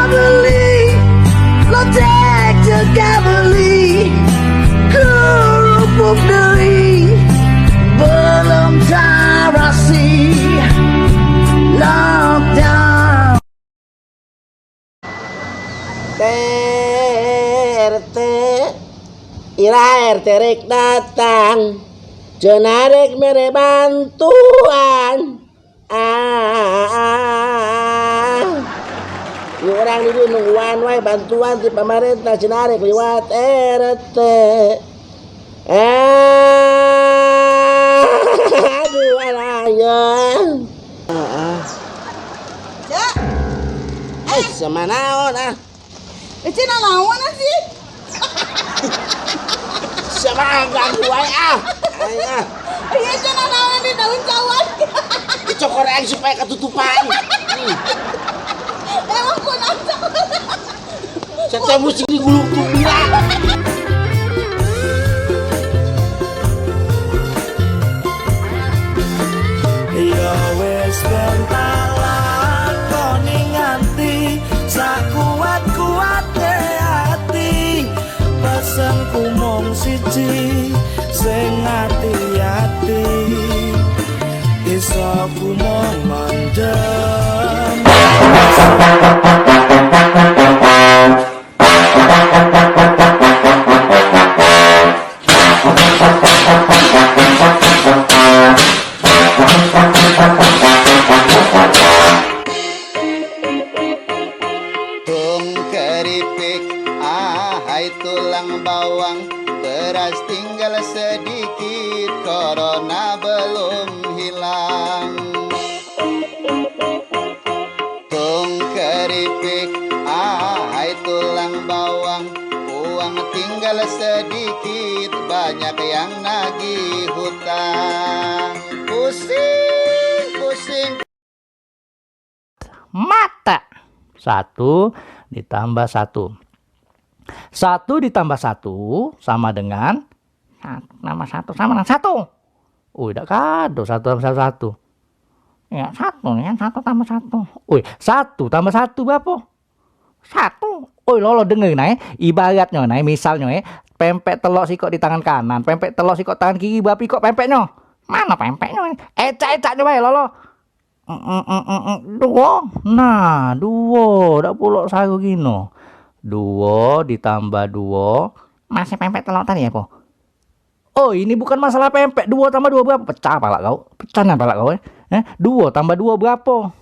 beli, lo tek teka beli, kerupuk deri, belum tarasi, lockdown. RT, ira RT rek datang, jenarek mere bantuan. Orang itu nungguan wae bantuan di pemerintah jenarek liwat RT. Aduh alayang. Ya. Semanaon Cina lawan sih. Semangat wae Ayah. Iya cina lawan di daun cawan. Cokor aing supaya ketutupan. Emang kunang cawan. Setiap musik digulung tubiran. Ya wis bentalan koni nganti sakuat-kuate ati pesenku mung siji sing ati-ati iso ku mung mandem. Keripik, hai tulang bawang, beras tinggal sedikit, corona belum hilang. Tung keripik, hai tulang bawang, uang tinggal sedikit, banyak yang nagih hutang. Pusing, pusing. Mata 1 ditambah 1. 1 ditambah 1 sama dengan nama 1 sama dengan 1. Udah kado 1 tambah 1. Ya 1 nih kan 1 tambah 1. 1 tambah 1 berapa? 1. Lo denger nih, ibaratnya nih misalnya pempek telur sikok di tangan kanan, pempek telur sikok tangan kiri, berapa kok pempeknya? Mana pempeknya? Ecak-ecaknya bae lo. Dua, nah 2, dak pulok sago gino. 2 ditambah 2 masih pempek telur tadi ya po. Oh ini bukan masalah pempek. 2 tambah 2 berapa? Pecah pala kau. Pecahnya pala kau 2 tambah 2 berapa?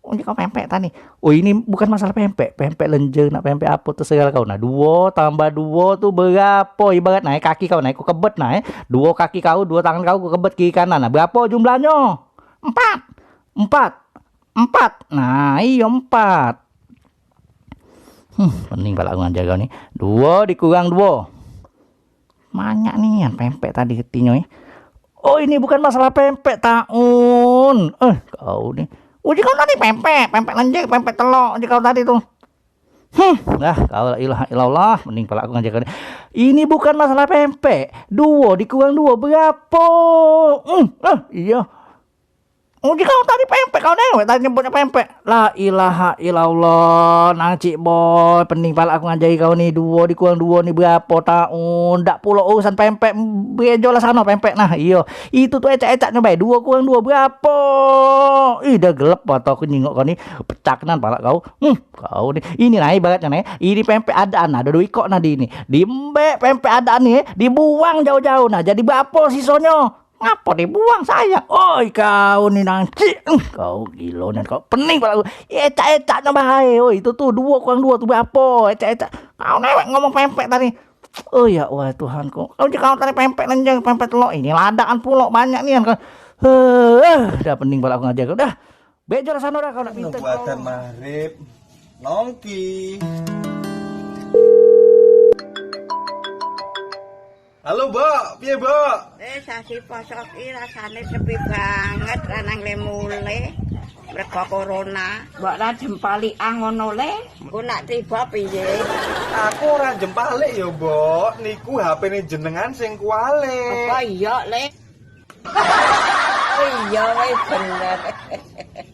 Oh ini kau pempek tadi. Oh ini bukan masalah pempek. Pempek lenjer nak pempek apa terserah kau. Nah 2 tambah 2 tuh berapa? Ibarat naik kaki kau naik ku kebet naik. 2 kaki kau 2 tangan kau ku kebet kiri kanan. Nah berapa jumlahnya? 4. Nah iya 4. Pening pala aku ngajar kau nih. 2 dikurang 2 banyak nih pempek tadi ketinya Oh ini bukan masalah pempek tahun. Kau nih uji kau tadi pempek lenjer, pempek telur uji kau tadi tuh. Kau la ilaha illallah. Mending pala aku ngajar kau nih. Ini bukan masalah pempek. 2 dikurang 2 berapa? Iya. Uji kau tadi pempek, kau newek tadi nyebutnya pempek. La ilaha illallah. Nacik boy, pening pala aku ngajari kau nih. 2 dikurang 2 nih berapa tahun? Ndak pula urusan pempek, bejo lah sana pempek. Nah iya, itu tuh ecak-ecaknya baik. 2 kurang 2 berapa? Dah gelap atau aku nyingok kau nih. Pecaknan pala kau. Kau nih, ini nah ibaratnya nih. Ini pempek adaan, ada 2 ikok nadi ini. Dimbek pempek adaan nih, dibuang jauh-jauh. Nah jadi berapa sisanya? Ngapa dibuang sayang? Oi kau nih nanti kau gila nih kau pening pala aku. Ecak-ecaknya bahaya. Itu tuh 2 kurang 2 tuh berapa? Ecak-ecak. Kau newek ngomong pempek tadi. Oh ya wah Tuhanku. Kau kau tadi pempek lenjang, pempek telur. Ini ladaan pulok banyak nih kan. Udah pening pala aku ngajar kau. Dah. Bejo sana dah kau nak pinter. Buatan maghrib nongki. Halo, Mbak. Piye, Mbak? Sasi posok iki rasane sepi banget lanang le mule. Mergo corona. Mbok ra jempali ngono le. Ku nak tiba piye? Aku ora jempalik ya, Mbok. Niku HP-ne jenengan sing kuwale. Apa iya, Le? Iya wis bener.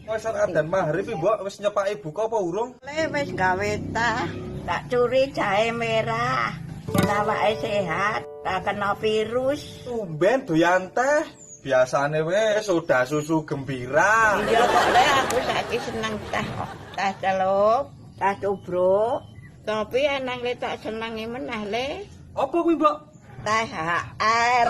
Wis adzan maghrib iki, Mbok. Wis nyepaki buka apa urung? Wis gawe tah. Tak curi jahe merah. Yen awake sehat, tak kena virus. Tumben doyan teh. Biasane wis soda susu gembira. Iya kok le aku saiki seneng teh kok. Teh celup, teh tubruk. Tapi enang le tak senengi meneh le. Apa kuwi, Mbok? Teh HR.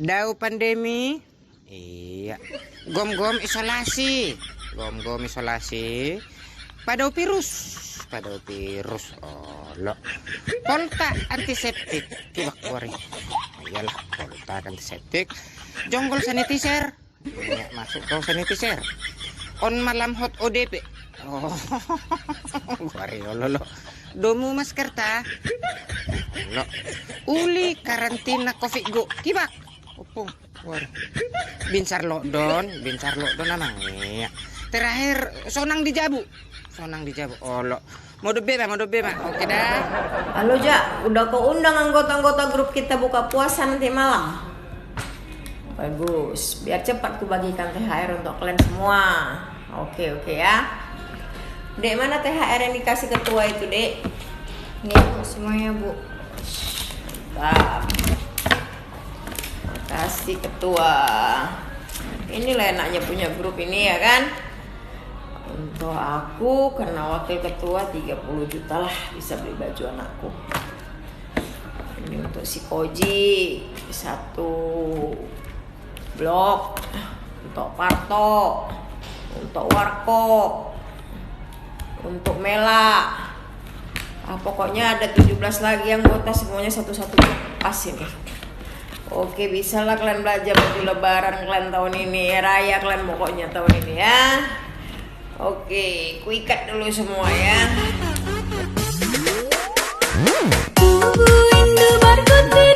Dau pandemi, iya. Gom-gom isolasi, gom-gom isolasi. Padau virus, oh lo. Polta antiseptik, kibak wari. Iyalah, polta antiseptik. Jonggol sanitizer, ya, masuk kau sanitizer. On malam hot ODP. Oh, wari lo. Domu masker ta? Lo. Uli karantina COVID go, kibak. Opung, war. Binsar lockdown namang. Iya. Terakhir sonang dijabu. Oh, mode B, Mak. Oke dah. Halo, Jak. Udah kau undang anggota-anggota grup kita buka puasa nanti malam? Bagus. Biar cepat ku bagikan THR untuk kalian semua. Oke ya. Dek, mana THR yang dikasih ketua itu, Dek? Nih, semuanya, Bu. Mantap. Kasih ketua. Inilah enaknya punya grup ini ya kan. Untuk aku karena wakil ketua 30 juta lah bisa beli baju anakku. Ini untuk si Koji 1 blok, untuk Parto, untuk Warko, untuk Mela. Pokoknya ada 17 lagi anggota, semuanya satu-satu pas ini. Oke, bisa lah kalian belanja baju lebaran kalian tahun ini, raya kalian pokoknya tahun ini ya. Oke, ku ikat dulu semua ya. Tunggu Indomaret